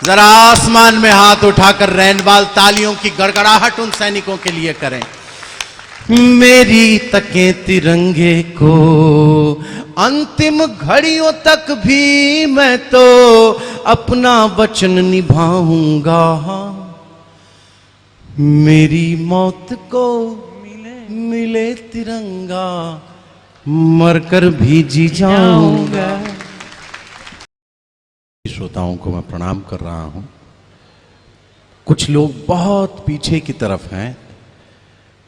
जरा आसमान में हाथ उठाकर रैनवाल तालियों की गड़गड़ाहट उन सैनिकों के लिए करें। मेरी तकें तिरंगे को अंतिम घड़ियों तक भी मैं तो अपना वचन निभाऊंगा। मेरी मौत को मिले तिरंगा, मरकर भी जी जाऊंगा। श्रोताओं को मैं प्रणाम कर रहा हूं। कुछ लोग बहुत पीछे की तरफ हैं,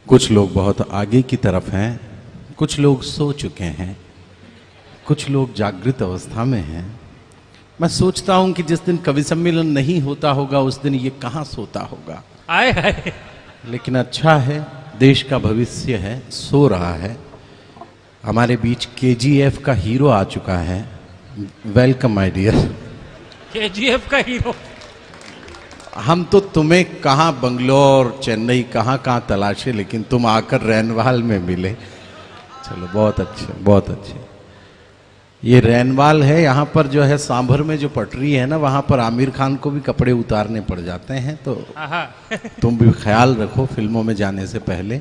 कुछ लोग बहुत आगे की तरफ हैं, कुछ लोग सो चुके हैं, कुछ लोग जागृत अवस्था में हैं। मैं सोचता हूं कि जिस दिन कवि सम्मेलन नहीं होता होगा उस दिन ये कहां सोता होगा। आए। लेकिन अच्छा है, देश का भविष्य है, सो रहा है। हमारे बीच KGF का हीरो आ चुका है। Welcome my dear. KGF का हीरो। हम तो तुम्हें कहाँ बंगलोर चेन्नई कहाँ कहाँ तलाशे, लेकिन तुम आकर रैनवाल में मिले। चलो बहुत अच्छे, बहुत अच्छे। ये रैनवाल है, यहाँ पर जो है सांभर में जो पटरी है ना, वहाँ पर आमिर खान को भी कपड़े उतारने पड़ जाते हैं, तो तुम भी ख्याल रखो फिल्मों में जाने से पहले।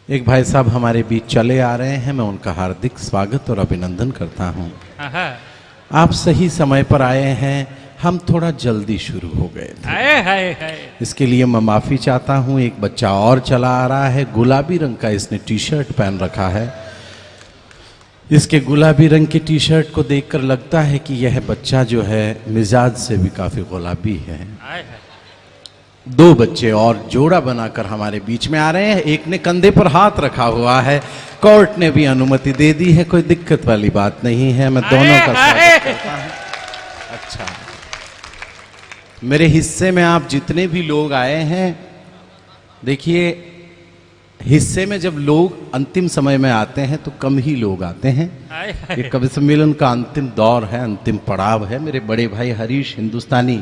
एक भाई साहब हमारे बीच चले आ रहे हैं, मैं उनका हार्दिक स्वागत और अभिनंदन करता हूँ। आप सही समय पर आए हैं, हम थोड़ा जल्दी शुरू हो गए थे। इसके लिए मैं माफ़ी चाहता हूँ। एक बच्चा और चला आ रहा है, गुलाबी रंग का इसने टी-शर्ट पहन रखा है। इसके गुलाबी रंग की टी-शर्ट को देखकर लगता है कि यह बच्चा जो है मिजाज से भी काफ़ी गुलाबी है। दो बच्चे और जोड़ा बनाकर हमारे बीच में आ रहे हैं। एक ने कंधे पर हाथ रखा हुआ है, कोर्ट ने भी अनुमति दे दी है, कोई दिक्कत वाली बात नहीं है। मैं दोनों का स्वागत करता हूं। अच्छा, मेरे हिस्से में आप जितने भी लोग आए हैं, देखिए हिस्से में जब लोग अंतिम समय में आते हैं तो कम ही लोग आते हैं। ये कवि सम्मेलन का अंतिम दौर है, अंतिम पड़ाव है। मेरे बड़े भाई हरीश हिंदुस्तानी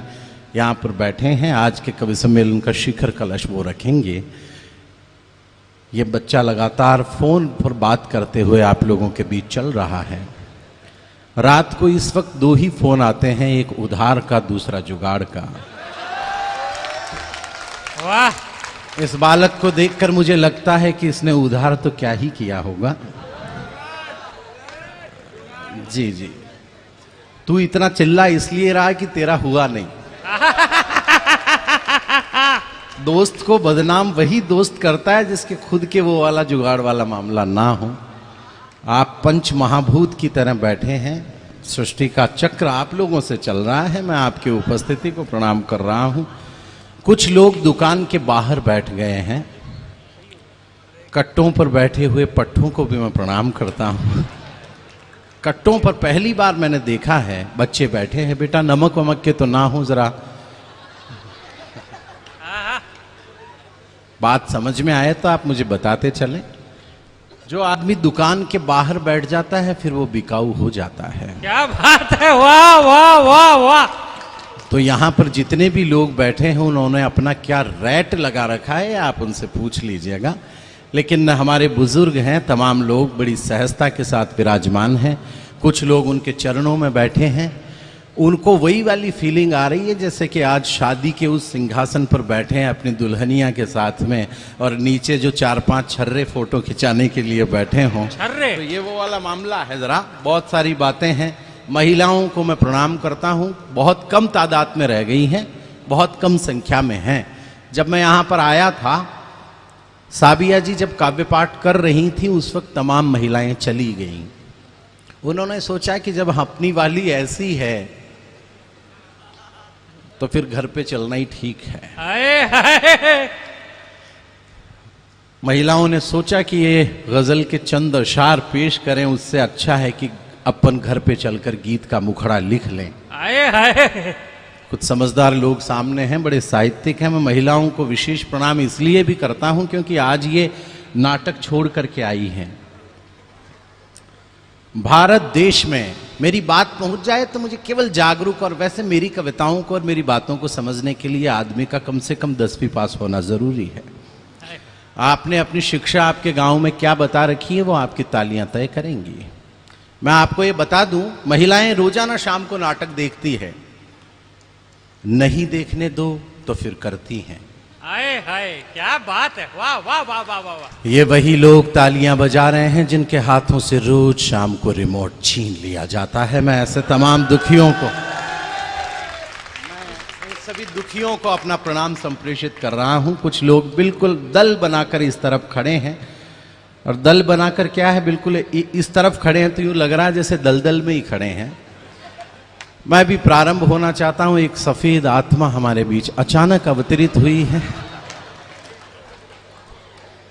यहाँ पर बैठे हैं। आज के कवि सम्मेलन का शिखर कलश वो रखेंगे। ये बच्चा लगातार फोन पर बात करते हुए आप लोगों के बीच चल रहा है। रात को इस वक्त दो ही फोन आते हैं, एक उधार का, दूसरा जुगाड़ का। वाह! इस बालक को देखकर मुझे लगता है कि इसने उधार तो क्या ही किया होगा। जी जी, तू इतना चिल्ला इसलिए रहा कि तेरा हुआ नहीं। दोस्त को बदनाम वही दोस्त करता है जिसके खुद के वो वाला जुगाड़ वाला मामला ना हो। आप पंच महाभूत की तरह बैठे हैं, सृष्टि का चक्र आप लोगों से चल रहा है। मैं आपकी उपस्थिति को प्रणाम कर रहा हूं। कुछ लोग दुकान के बाहर बैठ गए हैं। कट्टों पर बैठे हुए पट्टों को भी मैं प्रणाम करता हूं। कट्टों पर पहली बार मैंने देखा है बच्चे बैठे हैं। बेटा नमक वमक के तो ना हो, जरा बात समझ में आए तो आप मुझे बताते चलें। जो आदमी दुकान के बाहर बैठ जाता है फिर वो बिकाऊ हो जाता है। क्या बात है, वाह वाह वाह वाह। तो यहाँ पर जितने भी लोग बैठे हैं उन्होंने अपना क्या रेट लगा रखा है आप उनसे पूछ लीजिएगा। लेकिन हमारे बुजुर्ग हैं, तमाम लोग बड़ी सहजता के साथ विराजमान हैं। कुछ लोग उनके चरणों में बैठे हैं। उनको वही वाली फीलिंग आ रही है जैसे कि आज शादी के उस सिंहासन पर बैठे हैं अपनी दुल्हनिया के साथ में, और नीचे जो 4-5 छर्रे फोटो खिंचाने के लिए बैठे हों। छर्रे तो ये वो वाला मामला है। जरा बहुत सारी बातें हैं। महिलाओं को मैं प्रणाम करता हूँ, बहुत कम तादाद में रह गई हैं, बहुत कम संख्या में हैं। जब मैं यहाँ पर आया था, साबिया जी जब काव्य पाठ कर रही थी उस वक्त तमाम महिलाएं चली गईं। उन्होंने सोचा कि जब अपनी वाली ऐसी है तो फिर घर पे चलना ही ठीक है। हाय। महिलाओं ने सोचा कि ये गजल के चंद अशार पेश करें, उससे अच्छा है कि अपन घर पे चलकर गीत का मुखड़ा लिख लें। हाय। कुछ समझदार लोग सामने हैं, बड़े साहित्यिक हैं। मैं महिलाओं को विशेष प्रणाम इसलिए भी करता हूं क्योंकि आज ये नाटक छोड़ करके आई हैं। भारत देश में मेरी बात पहुंच जाए तो मुझे केवल जागरूक, और वैसे मेरी कविताओं को और मेरी बातों को समझने के लिए आदमी का कम से कम 10वीं पास होना जरूरी है। आपने अपनी शिक्षा आपके गांव में क्या बता रखी है वो आपकी तालियां तय करेंगी। मैं आपको ये बता दूं, महिलाएं रोजाना शाम को नाटक देखती है। नहीं देखने दो तो फिर करती हैं। हाय हाय, क्या बात है, वाह वाह वाह वाह वाह वाह। ये वही लोग तालियां बजा रहे हैं जिनके हाथों से रोज शाम को रिमोट छीन लिया जाता है। मैं ऐसे तमाम दुखियों को, सभी दुखियों को अपना प्रणाम संप्रेषित कर रहा हूं। कुछ लोग बिल्कुल दल बनाकर इस तरफ खड़े हैं, और दल बनाकर क्या है, बिल्कुल इस तरफ खड़े हैं तो यूं लग रहा है जैसे दलदल में ही खड़े हैं। मैं भी प्रारंभ होना चाहता हूं। एक सफेद आत्मा हमारे बीच अचानक अवतरित हुई है।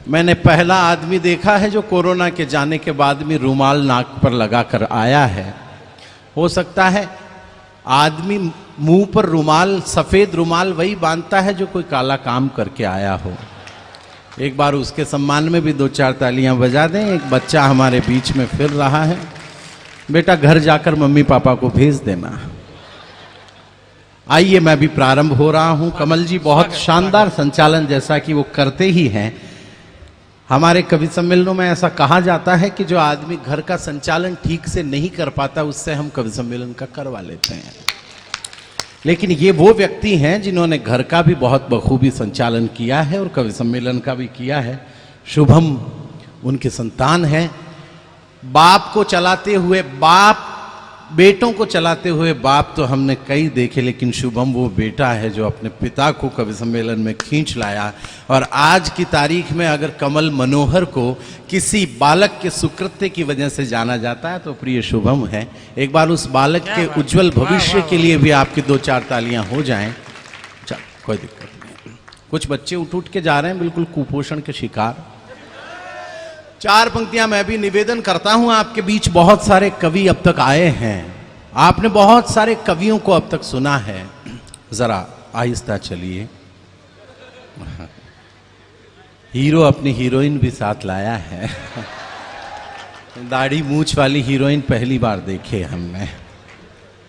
मैंने पहला आदमी देखा है जो कोरोना के जाने के बाद भी रुमाल नाक पर लगाकर आया है। हो सकता है आदमी मुंह पर रुमाल, सफेद रुमाल वही बांधता है जो कोई काला काम करके आया हो। एक बार उसके सम्मान में भी 2-4 तालियां बजा दें। एक बच्चा हमारे बीच में फिर रहा है। बेटा घर जाकर मम्मी पापा को भेज देना। आइए, मैं भी प्रारंभ हो रहा हूं। कमल जी बहुत शानदार संचालन, जैसा कि वो करते ही हैं। हमारे कवि सम्मेलनों में ऐसा कहा जाता है कि जो आदमी घर का संचालन ठीक से नहीं कर पाता, उससे हम कवि सम्मेलन का करवा लेते हैं। लेकिन ये वो व्यक्ति हैं जिन्होंने घर का भी बहुत बखूबी संचालन किया है और कवि सम्मेलन का भी किया है। शुभम उनके संतान है। बाप को चलाते हुए बाप, बेटों को चलाते हुए बाप तो हमने कई देखे, लेकिन शुभम वो बेटा है जो अपने पिता को कवि सम्मेलन में खींच लाया। और आज की तारीख में अगर कमल मनोहर को किसी बालक के सुकृत्य की वजह से जाना जाता है तो प्रिय शुभम है। एक बार उस बालक के उज्जवल भविष्य के लिए भी आपकी 2-4 तालियां हो जाएं। चल, कोई दिक्कत नहीं। कुछ बच्चे उठ के जा रहे हैं, बिल्कुल कुपोषण के शिकार। 4 पंक्तियां मैं भी निवेदन करता हूं। आपके बीच बहुत सारे कवि अब तक आए हैं। आपने बहुत सारे कवियों को अब तक सुना है। जरा आहिस्ता चलिए। हीरो अपनी हीरोइन भी साथ लाया है। दाढ़ी मूछ वाली हीरोइन पहली बार देखे हमने।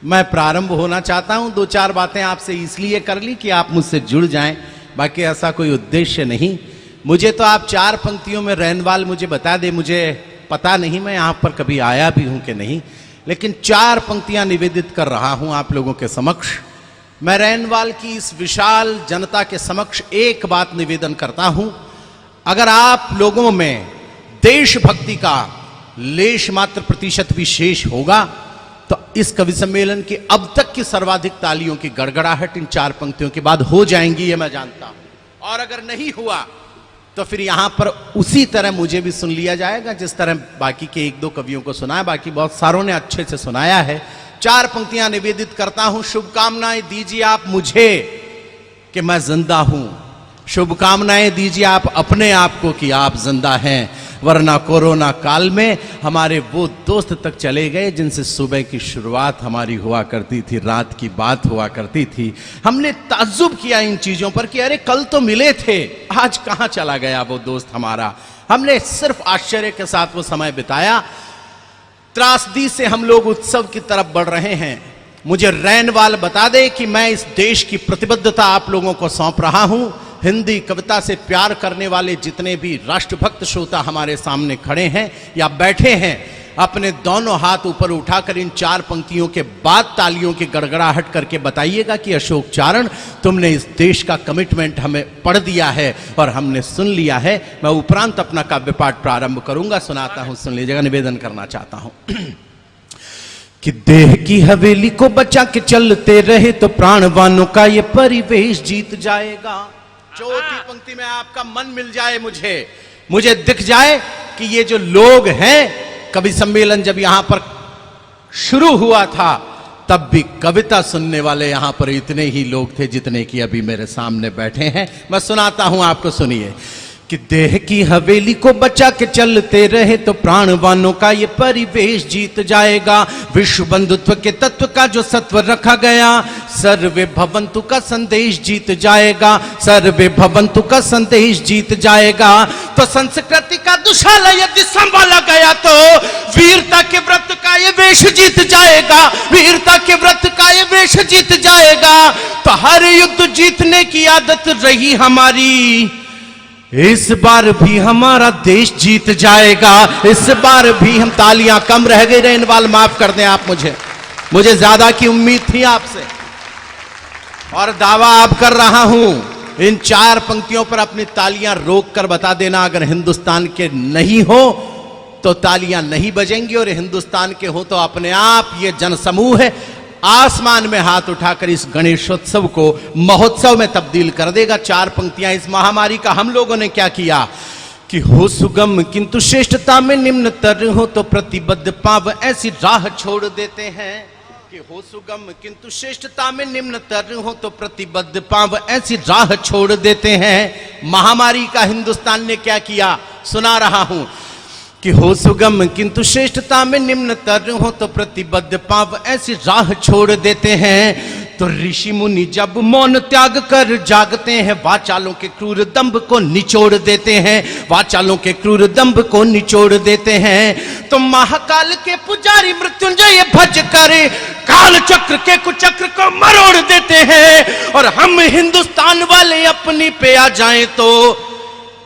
मैं प्रारंभ होना चाहता हूं। 2-4 बातें आपसे इसलिए कर ली कि आप मुझसे जुड़ जाएं, बाकी ऐसा कोई उद्देश्य नहीं। मुझे तो आप 4 पंक्तियों में रैनवाल मुझे बता दे, मुझे पता नहीं, मैं यहाँ पर कभी आया भी हूँ कि नहीं, लेकिन 4 पंक्तियां निवेदित कर रहा हूँ आप लोगों के समक्ष। मैं रैनवाल की इस विशाल जनता के समक्ष एक बात निवेदन करता हूँ। अगर आप लोगों में देशभक्ति का लेश मात्र प्रतिशत भी शेष होगा तो इस कवि सम्मेलन की अब तक की सर्वाधिक तालियों की गड़गड़ाहट इन 4 पंक्तियों के बाद हो जाएंगी, ये मैं जानता हूं। और अगर नहीं हुआ तो फिर यहां पर उसी तरह मुझे भी सुन लिया जाएगा जिस तरह बाकी के 1-2 कवियों को सुनाया। बाकी बहुत सारों ने अच्छे से सुनाया है। 4 पंक्तियां निवेदित करता हूं। शुभकामनाएं दीजिए आप मुझे कि मैं जिंदा हूं। शुभकामनाएं दीजिए आप अपने आप को कि आप जिंदा हैं, वरना कोरोना काल में हमारे वो दोस्त तक चले गए जिनसे सुबह की शुरुआत हमारी हुआ करती थी, रात की बात हुआ करती थी। हमने ताज्जुब किया इन चीजों पर कि अरे कल तो मिले थे, आज कहां चला गया वो दोस्त हमारा। हमने सिर्फ आश्चर्य के साथ वो समय बिताया। त्रासदी से हम लोग उत्सव की तरफ बढ़ रहे हैं। मुझे रैनवाल बता दे कि मैं इस देश की प्रतिबद्धता आप लोगों को सौंप रहा हूं। हिंदी कविता से प्यार करने वाले जितने भी राष्ट्रभक्त श्रोता हमारे सामने खड़े हैं या बैठे हैं, अपने दोनों हाथ ऊपर उठाकर इन 4 पंक्तियों के बाद तालियों की गड़गड़ाहट करके बताइएगा कि अशोक चारण, तुमने इस देश का कमिटमेंट हमें पढ़ दिया है और हमने सुन लिया है। मैं उपरांत अपना काव्य पाठ प्रारंभ करूंगा, सुनाता हूं, सुन लीजिएगा। निवेदन करना चाहता हूं कि देह की हवेली को बचा के चलते रहे तो प्राणवानों का ये परिवेश जीत जाएगा। चौथी पंक्ति में आपका मन मिल जाए, मुझे दिख जाए कि ये जो लोग हैं, कवि सम्मेलन जब यहां पर शुरू हुआ था तब भी कविता सुनने वाले यहां पर इतने ही लोग थे जितने कि अभी मेरे सामने बैठे हैं। मैं सुनाता हूं आपको, सुनिए कि देह की हवेली को बचा के चलते रहे तो प्राणवानों का ये परिवेश जीत जाएगा। विश्व बंधुत्व के तत्व का जो सत्व रखा गया, सर्वे भवंतु का संदेश जीत जाएगा। सर्वे भवंतु का संदेश जीत जाएगा। तो संस्कृति का दुशाला यदि संभाला गया तो वीरता के व्रत का ये वेश जीत जाएगा। वीरता के व्रत का ये वेश जीत जाएगा। तो हर युद्ध जीतने की आदत रही हमारी, इस बार भी हमारा देश जीत जाएगा। इस बार भी हम, तालियां कम रह गई रैनवाल, माफ कर दें आप मुझे ज्यादा की उम्मीद थी आपसे। और दावा अब कर रहा हूं, इन 4 पंक्तियों पर अपनी तालियां रोक कर बता देना, अगर हिंदुस्तान के नहीं हो तो तालियां नहीं बजेंगी, और हिंदुस्तान के हो तो अपने आप ये जनसमूह है आसमान में हाथ उठाकर इस गणेशोत्सव को महोत्सव में तब्दील कर देगा। 4 पंक्तियां। इस महामारी का हम लोगों ने क्या किया कि हो सुगम किंतु श्रेष्ठता में निम्नतर हो तो प्रतिबद्ध पाव ऐसी राह छोड़ देते हैं, कि हो सुगम किंतु श्रेष्ठता में निम्नतर हो तो प्रतिबद्ध पाव ऐसी राह छोड़ देते हैं। महामारी का हिंदुस्तान ने क्या किया सुना रहा हूं, कि हो सुगम किंतु श्रेष्ठता में निम्नतर हो तो प्रतिबद्ध पाव ऐसी राह छोड़ देते हैं। तो ऋषि मुनि जब मौन त्याग कर जागते हैं, वाचालों के क्रूर दंभ को निचोड़ देते हैं, वाचालों के क्रूर दंभ को निचोड़ देते हैं। तो महाकाल के पुजारी मृत्युंजय भज कर काल चक्र के कुचक्र को मरोड़ देते हैं। और हम हिंदुस्तान वाले अपनी पे आ जाएं तो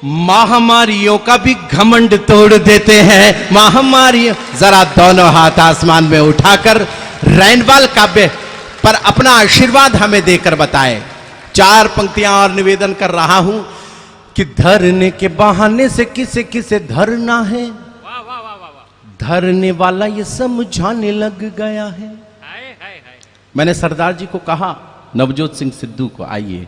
महामारियों का भी घमंड तोड़ देते हैं। महामारी, जरा दोनों हाथ आसमान में उठाकर रैनवाल काव्य पर अपना आशीर्वाद हमें देकर बताए। 4 पंक्तियां और निवेदन कर रहा हूं कि धरने के बहाने से किसे किसे धरना है, वाह वाह वाह वाह वाह। धरने वाला ये समझाने लग गया है। हाय हाय हाय। मैंने सरदार जी को कहा, नवजोत सिंह सिद्धू को, आइए,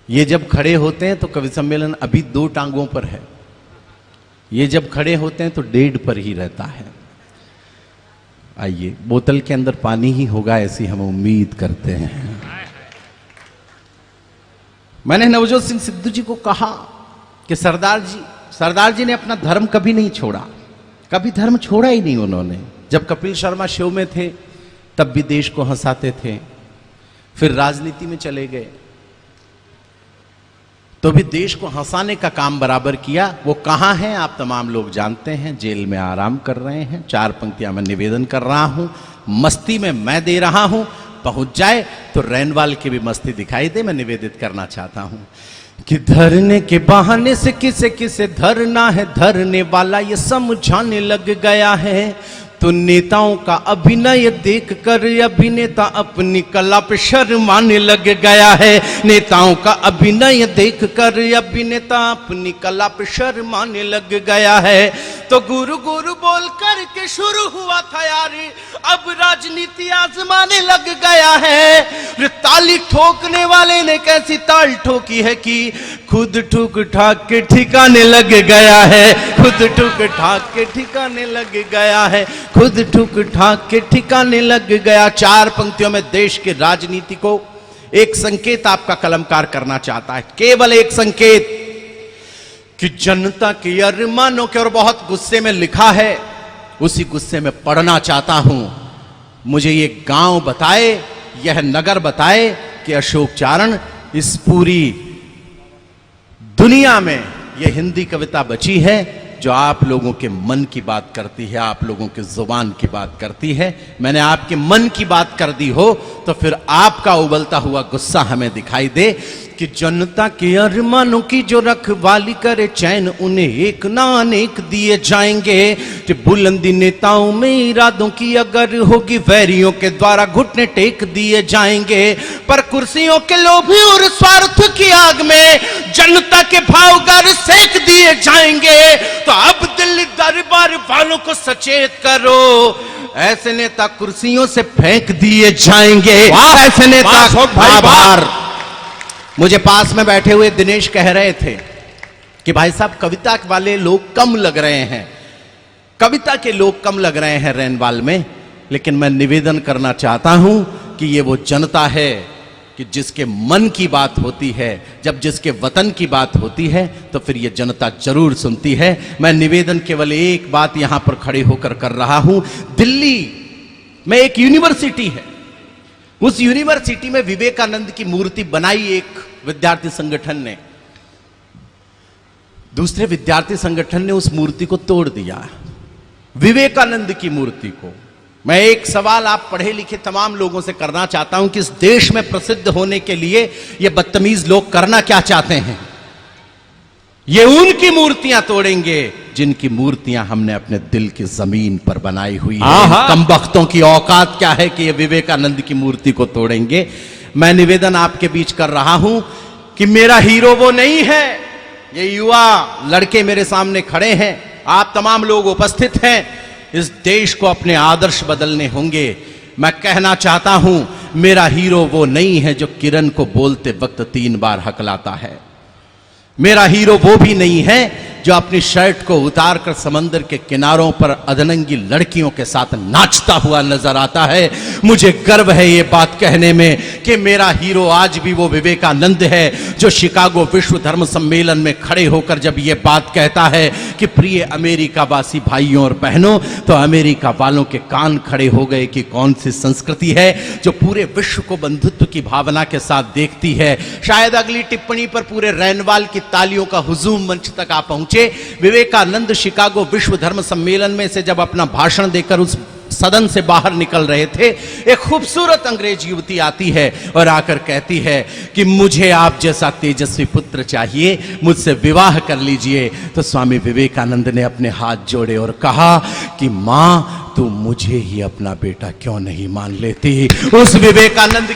ये जब खड़े होते हैं तो कवि सम्मेलन अभी 2 टांगों पर है, ये जब खड़े होते हैं तो 1.5 पर ही रहता है। आइए, बोतल के अंदर पानी ही होगा ऐसी हम उम्मीद करते हैं। मैंने नवजोत सिंह सिद्धू जी को कहा कि सरदार जी ने अपना धर्म कभी नहीं छोड़ा, कभी धर्म छोड़ा ही नहीं उन्होंने। जब कपिल शर्मा शो में थे तब भी देश को हंसाते थे, फिर राजनीति में चले गए तो भी देश को हंसाने का काम बराबर किया। वो कहां हैं आप तमाम लोग जानते हैं, जेल में आराम कर रहे हैं। 4 पंक्तियां मैं निवेदन कर रहा हूं, मस्ती में मैं दे रहा हूं, पहुंच जाए तो रैनवाल की भी मस्ती दिखाई दे। मैं निवेदित करना चाहता हूं कि धरने के बहाने से किसे किसे धरना है, धरने वाला ये समझाने लग गया है। तो नेताओं का अभिनय देखकर अभिनेता अपनी कला पे शर्माने लग गया है। नेताओं का अभिनय देखकर अभिनेता अपनी कला पे शर्माने लग गया है। तो गुरु गुरु बोल करके शुरू हुआ था यार, अब राजनीति आजमाने लग गया है। ताली ठोकने वाले ने कैसी ताल ठोकी है कि खुद ठुक ठाक के ठिकाने लग गया है, खुद ठुक ठाक के ठिकाने लग गया है, खुद ठुक ठाक के ठिकाने लग गया। 4 पंक्तियों में देश की राजनीति को एक संकेत आपका कलमकार करना चाहता है, केवल एक संकेत कि जनता के अरमानों के, और बहुत गुस्से में लिखा है, उसी गुस्से में पढ़ना चाहता हूं। मुझे ये गांव बताए, यह नगर बताए कि अशोक चारण इस पूरी दुनिया में यह हिंदी कविता बची है जो आप लोगों के मन की बात करती है, आप लोगों के जुबान की बात करती है। मैंने आपके मन की बात कर दी हो तो फिर आपका उबलता हुआ गुस्सा हमें दिखाई दे कि जनता के अरमानों की जो रखवाली करे चैन उन्हें एक ना अनेक दिए जाएंगे। कि बुलंदी नेताओं में इरादों की अगर होगी वैरियों के द्वारा घुटने टेक दिए जाएंगे। पर कुर्सियों के लोभी और स्वार्थ की आग में जनता के भाव गर सेक दिए जाएंगे। तो अब दिल्ली दरबार वालों को सचेत करो, ऐसे नेता कुर्सियों से फेंक दिए जाएंगे। ऐसे नेता आभार। मुझे पास में बैठे हुए दिनेश कह रहे थे कि भाई साहब कविता वाले लोग कम लग रहे हैं, कविता के लोग कम लग रहे हैं रैनवाल में। लेकिन मैं निवेदन करना चाहता हूं कि ये वो जनता है कि जिसके मन की बात होती है, जब जिसके वतन की बात होती है तो फिर ये जनता जरूर सुनती है। मैं निवेदन केवल एक बात यहां पर खड़े होकर कर रहा हूं। दिल्ली में एक यूनिवर्सिटी है, उस यूनिवर्सिटी में विवेकानंद की मूर्ति बनाई एक विद्यार्थी संगठन ने, दूसरे विद्यार्थी संगठन ने उस मूर्ति को तोड़ दिया, विवेकानंद की मूर्ति को। मैं एक सवाल आप पढ़े लिखे तमाम लोगों से करना चाहता हूं कि इस देश में प्रसिद्ध होने के लिए ये बदतमीज लोग करना क्या चाहते हैं? ये उनकी मूर्तियां तोड़ेंगे जिनकी मूर्तियां हमने अपने दिल की जमीन पर बनाई हुई है। कमबख्तों की औकात क्या है कि ये विवेकानंद की मूर्ति को तोड़ेंगे। मैं निवेदन आपके बीच कर रहा हूं कि मेरा हीरो वो नहीं है। ये युवा लड़के मेरे सामने खड़े हैं, आप तमाम लोग उपस्थित हैं। इस देश को अपने आदर्श बदलने होंगे। मैं कहना चाहता हूं, मेरा हीरो वो नहीं है जो किरण को बोलते वक्त 3 बार हकलाता है। मेरा हीरो वो भी नहीं है जो अपनी शर्ट को उतारकर समंदर के किनारों पर अधनंगी लड़कियों के साथ नाचता हुआ नजर आता है। मुझे गर्व है ये बात कहने में कि मेरा हीरो आज भी वो विवेकानंद है जो शिकागो विश्व धर्म सम्मेलन में खड़े होकर जब ये बात कहता है कि प्रिय अमेरिका वासी भाइयों और बहनों, तो अमेरिका वालों के कान खड़े हो गए कि कौन सी संस्कृति है जो पूरे विश्व को बंधुत्व की भावना के साथ देखती है। शायद अगली टिप्पणी पर पूरे रैनवाल की तालियों का हुजूम मंच तक आ पहुंचे। विवेकानंद शिकागो विश्व धर्म सम्मेलन में से जब अपना भाषण देकर उस सदन से बाहर निकल रहे थे, एक खूबसूरत अंग्रेज युवती आती है और आकर कहती है कि मुझे आप जैसा तेजस्वी पुत्र चाहिए, मुझसे विवाह कर लीजिए। तो स्वामी विवेकानंद ने अपने हाथ जोड़े और कहा कि मां, तू मुझे ही अपना बेटा क्यों नहीं मान लेती। उस विवेकानंद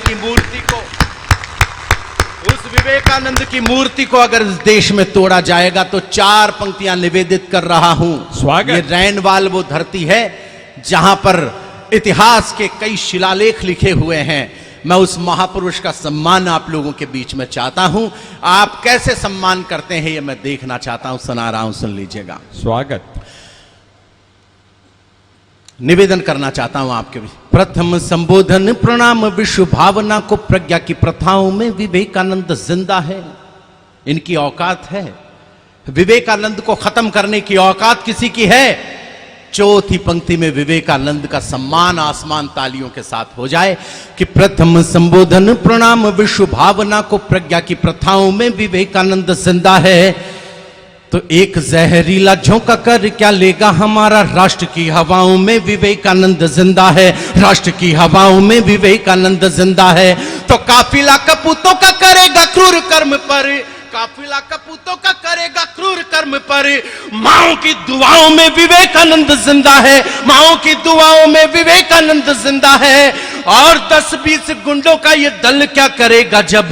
की मूर्ति को अगर इस देश में तोड़ा जाएगा तो 4 पंक्तियां निवेदित कर रहा हूं। स्वागत। ये रैनवाल वो धरती है जहां पर इतिहास के कई शिलालेख लिखे हुए हैं। मैं उस महापुरुष का सम्मान आप लोगों के बीच में चाहता हूं। आप कैसे सम्मान करते हैं ये मैं देखना चाहता हूं। सुना रहा हूं, सुन लीजिएगा। स्वागत। निवेदन करना चाहता हूं आपके भी। प्रथम संबोधन प्रणाम विश्व भावना को प्रज्ञा की प्रथाओं में विवेकानंद जिंदा है। इनकी औकात है, विवेकानंद को खत्म करने की औकात किसी की है? चौथी पंक्ति में विवेकानंद का सम्मान आसमान तालियों के साथ हो जाए कि प्रथम संबोधन प्रणाम विश्व भावना को प्रज्ञा की प्रथाओं में विवेकानंद जिंदा है। तो एक जहरीला झोंका कर क्या लेगा हमारा, राष्ट्र की हवाओं में विवेकानंद जिंदा है। राष्ट्र की हवाओं में विवेकानंद जिंदा है। तो काफिला कपूतों का करेगा क्रूर कर्म पर, काफिला कपूतों का करेगा क्रूर कर्म पर, माओ की दुआओं में विवेकानंद जिंदा है। माओ की दुआओं में विवेकानंद जिंदा है। और 10-20 गुंडों का ये दल क्या करेगा जब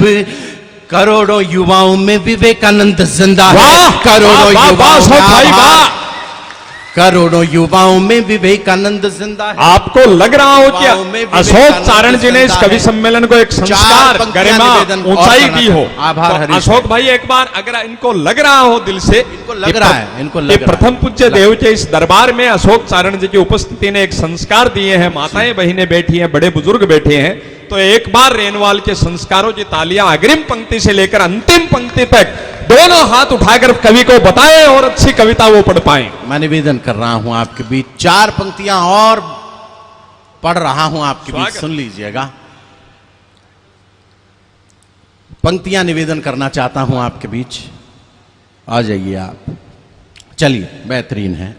करोड़ों युवाओं में विवेकानंद जिंदा है। करोड़ों युवाओं में विवेकानंद जिंदा है। आपको लग रहा हो कि अशोक चारण जी ने इस कवि सम्मेलन को एक संस्कार, गरिमा, ऊंचाई दी हो? आभार। तो अशोक भाई, एक बार अगर इनको लग रहा हो दिल से, इनको लग रहा है प्रथम पूज्य देव के इस दरबार में अशोक चारण जी की उपस्थिति ने एक संस्कार दिए हैं, माताएं बहनें बैठी हैं, बड़े बुजुर्ग बैठे हैं, तो एक बार रेनवाल के संस्कारों की तालियां अग्रिम पंक्ति से लेकर अंतिम पंक्ति तक दोनों हाथ उठाकर कवि को बताएं और अच्छी कविता वो पढ़ पाएं। मैं निवेदन कर रहा हूं आपके बीच, 4 पंक्तियां और पढ़ रहा हूं आपके बीच, सुन लीजिएगा। पंक्तियां निवेदन करना चाहता हूं आपके बीच, आ जाइए आप। चलिए, बेहतरीन है।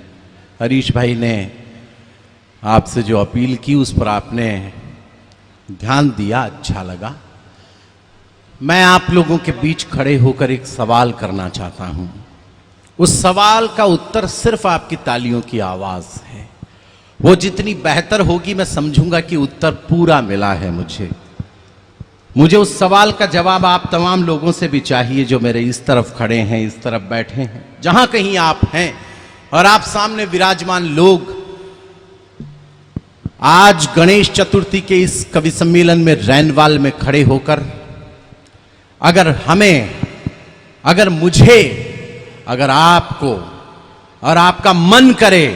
हरीश भाई ने आपसे जो अपील की उस पर आपने ध्यान दिया, अच्छा लगा। मैं आप लोगों के बीच खड़े होकर एक सवाल करना चाहता हूं। उस सवाल का उत्तर सिर्फ आपकी तालियों की आवाज है। वो जितनी बेहतर होगी मैं समझूंगा कि उत्तर पूरा मिला है। मुझे उस सवाल का जवाब आप तमाम लोगों से भी चाहिए जो मेरे इस तरफ खड़े हैं, इस तरफ बैठे हैं, जहां कहीं आप हैं और आप सामने विराजमान लोग। आज गणेश चतुर्थी के इस कवि सम्मेलन में रैनवाल में खड़े होकर अगर मुझे, अगर आपको और आपका मन करे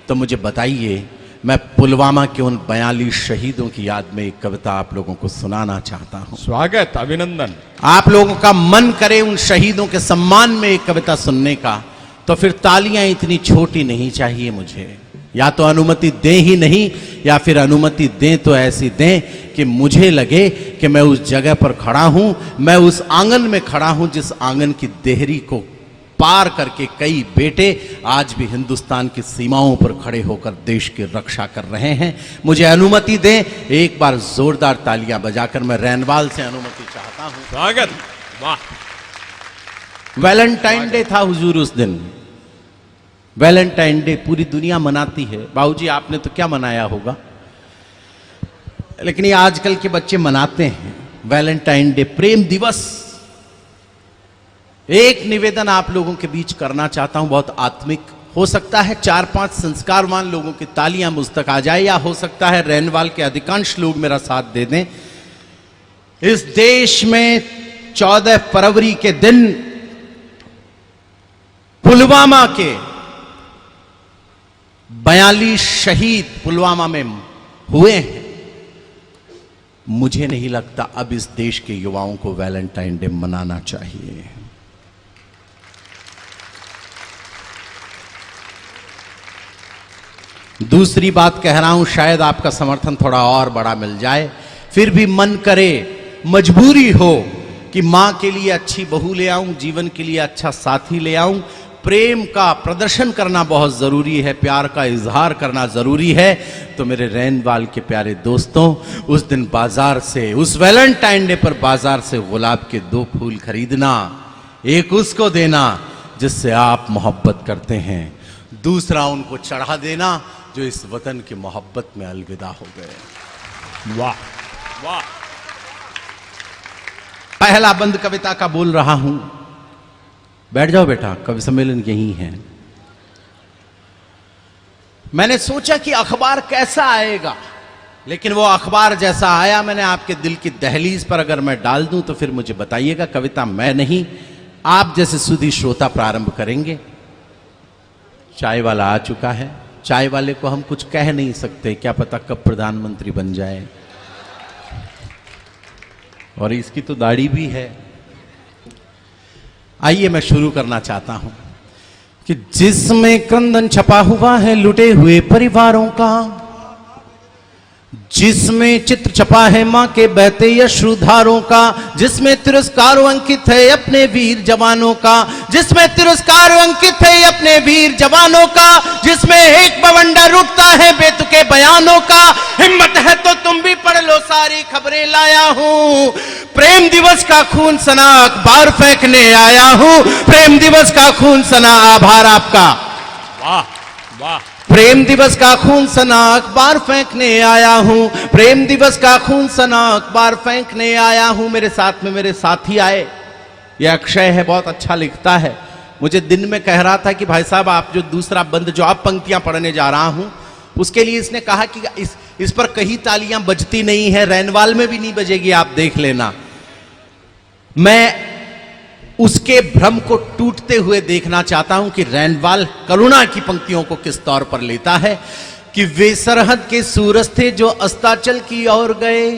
तो मुझे बताइए, मैं पुलवामा के उन 42 शहीदों की याद में एक कविता आप लोगों को सुनाना चाहता हूं। स्वागत, अभिनंदन। आप लोगों का मन करे उन शहीदों के सम्मान में एक कविता सुनने का, तो फिर तालियां इतनी छोटी नहीं चाहिए मुझे। या तो अनुमति दें ही नहीं, या फिर अनुमति दें तो ऐसी दें कि मुझे लगे कि मैं उस जगह पर खड़ा हूं, मैं उस आंगन में खड़ा हूं जिस आंगन की देहरी को पार करके कई बेटे आज भी हिंदुस्तान की सीमाओं पर खड़े होकर देश की रक्षा कर रहे हैं। मुझे अनुमति दें, एक बार जोरदार तालियां बजाकर मैं रैनवाल से अनुमति चाहता हूं। स्वागत। वाह। वैलेंटाइन डे था हुजूर उस दिन। वैलेंटाइन डे पूरी दुनिया मनाती है। बाबूजी आपने तो क्या मनाया होगा, लेकिन ये आजकल के बच्चे मनाते हैं वैलेंटाइन डे, प्रेम दिवस। एक निवेदन आप लोगों के बीच करना चाहता हूं, बहुत आत्मिक। हो सकता है 4-5 संस्कारवान लोगों की तालियां मुझ तक आ जाए, या हो सकता है रैनवाल के अधिकांश लोग मेरा साथ दे दें। इस देश में 14 फरवरी के दिन पुलवामा के 42 शहीद पुलवामा में हुए हैं। मुझे नहीं लगता अब इस देश के युवाओं को वैलेंटाइन डे मनाना चाहिए। दूसरी बात कह रहा हूं, शायद आपका समर्थन थोड़ा और बड़ा मिल जाए। फिर भी मन करे, मजबूरी हो कि मां के लिए अच्छी बहू ले आऊं, जीवन के लिए अच्छा साथी ले आऊं। प्रेम का प्रदर्शन करना बहुत जरूरी है, प्यार का इजहार करना जरूरी है। तो मेरे रैनवाल के प्यारे दोस्तों, उस दिन बाजार से, उस वैलेंटाइन डे पर बाजार से गुलाब के 2 फूल खरीदना, एक उसको देना जिससे आप मोहब्बत करते हैं, दूसरा उनको चढ़ा देना जो इस वतन की मोहब्बत में अलविदा हो गए। वाह वाह। पहला बंद कविता का बोल रहा हूं। बैठ जाओ बेटा, कवि सम्मेलन यही है। मैंने सोचा कि अखबार कैसा आएगा, लेकिन वो अखबार जैसा आया, मैंने आपके दिल की दहलीज पर अगर मैं डाल दूं तो फिर मुझे बताइएगा। कविता मैं नहीं, आप जैसे सुधी श्रोता प्रारंभ करेंगे। चाय वाला आ चुका है। चाय वाले को हम कुछ कह नहीं सकते, क्या पता कब प्रधानमंत्री बन जाए। और इसकी तो दाढ़ी भी है। आइए मैं शुरू करना चाहता हूं कि जिसमें क्रंदन छपा हुआ है लुटे हुए परिवारों का, जिसमें चित्र छपा है मां के बहते यश्रुधारों का, जिसमें तिरस्कार अंकित है अपने वीर जवानों का, जिसमें तिरस्कार अंकित है अपने वीर जवानों का, जिसमें एक बवंडर उठता है बेतुके बयानों का। हिम्मत है तो तुम भी पढ़ लो, सारी खबरें लाया हूं। प्रेम दिवस का खून सना अखबार फेंकने आया हूं। प्रेम दिवस का खून सना, आभार आपका। वाह वाह। प्रेम दिवस का खून सना अखबार फेंकने आया हूं। प्रेम दिवस का खून सना अखबार फेंकने आया हूं। मेरे साथ में मेरे साथी आए। यह अक्षय है, बहुत अच्छा लिखता है। मुझे दिन में कह रहा था कि भाई साहब आप जो दूसरा बंद जो आप पंक्तियां पढ़ने जा रहा हूं, उसके लिए इसने कहा कि इस पर कहीं तालियां बजती नहीं है, रैनवाल में भी नहीं बजेगी, आप देख लेना। मैं उसके भ्रम को टूटते हुए देखना चाहता हूं कि रैनवाल करुणा की पंक्तियों को किस तौर पर लेता है कि वे सरहद के सूरज थे जो अस्ताचल की ओर गए,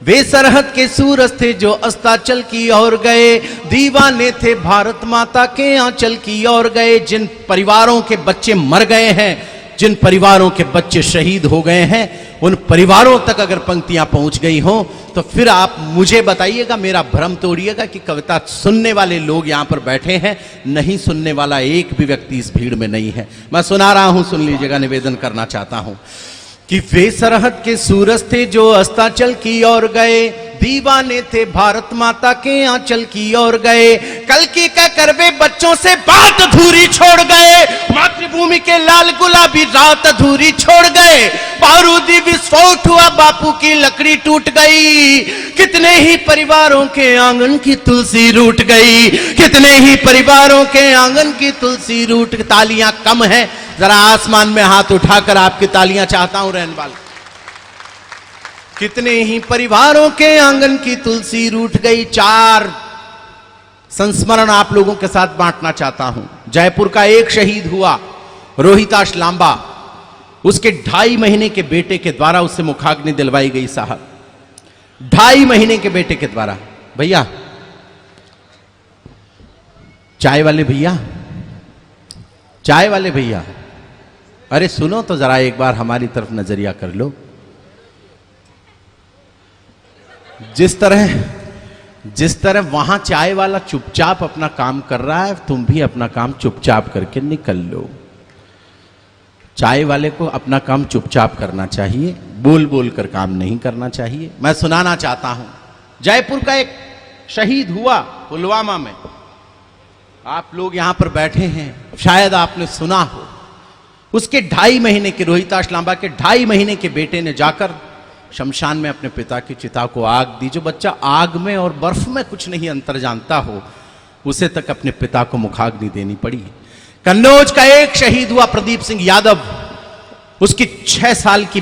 वे सरहद के सूरज थे जो अस्ताचल की ओर गए, दीवाने थे भारत माता के आंचल की ओर गए। जिन परिवारों के बच्चे मर गए हैं, जिन परिवारों के बच्चे शहीद हो गए हैं, उन परिवारों तक अगर पंक्तियां पहुंच गई हों तो फिर आप मुझे बताइएगा, मेरा भ्रम तोड़िएगा कि कविता सुनने वाले लोग यहां पर बैठे हैं, नहीं सुनने वाला एक भी व्यक्ति इस भीड़ में नहीं है। मैं सुना रहा हूं, सुन लीजिएगा, निवेदन करना चाहता हूं कि वे सरहद के सूरज थे जो अस्ताचल की ओर गए, दीवाने थे भारत माता के आंचल की ओर गए। कल की कह कर वे बच्चों से बात अधूरी छोड़ गए, मातृभूमि के लाल गुलाबी रात अधूरी छोड़ गए। बारूदी विस्फोट हुआ, बापू की लकड़ी टूट गई, कितने ही परिवारों के आंगन की तुलसी रूठ गई, कितने ही परिवारों के आंगन की तुलसी रूठ। तालियां कम है, जरा आसमान में हाथ उठाकर आपकी तालियां चाहता हूं रैनवाल। कितने ही परिवारों के आंगन की तुलसी रूठ गई। 4 संस्मरण आप लोगों के साथ बांटना चाहता हूं। जयपुर का एक शहीद हुआ, रोहिताश लांबा, उसके 2.5 महीने के बेटे के द्वारा उससे मुखाग्नि दिलवाई गई साहब, 2.5 महीने के बेटे के द्वारा। भैया, चाय वाले भैया, चाय वाले भैया, अरे सुनो तो जरा, एक बार हमारी तरफ नजरिया कर लो। जिस तरह वहां चाय वाला चुपचाप अपना काम कर रहा है, तुम भी अपना काम चुपचाप करके निकल लो। चाय वाले को अपना काम चुपचाप करना चाहिए, बोल बोल कर काम नहीं करना चाहिए। मैं सुनाना चाहता हूं, जयपुर का एक शहीद हुआ पुलवामा में, आप लोग यहां पर बैठे हैं, शायद आपने सुना हो, उसके 2.5 महीने के, रोहिताश लांबा के 2.5 महीने के बेटे ने जाकर शमशान में अपने पिता की चिता को आग दी। जो बच्चा आग में और बर्फ में कुछ नहीं अंतर जानता हो, उसे तक अपने पिता को मुखाग्नि देनी पड़ी। कन्नौज का एक शहीद हुआ प्रदीप सिंह यादव, उसकी 6 साल की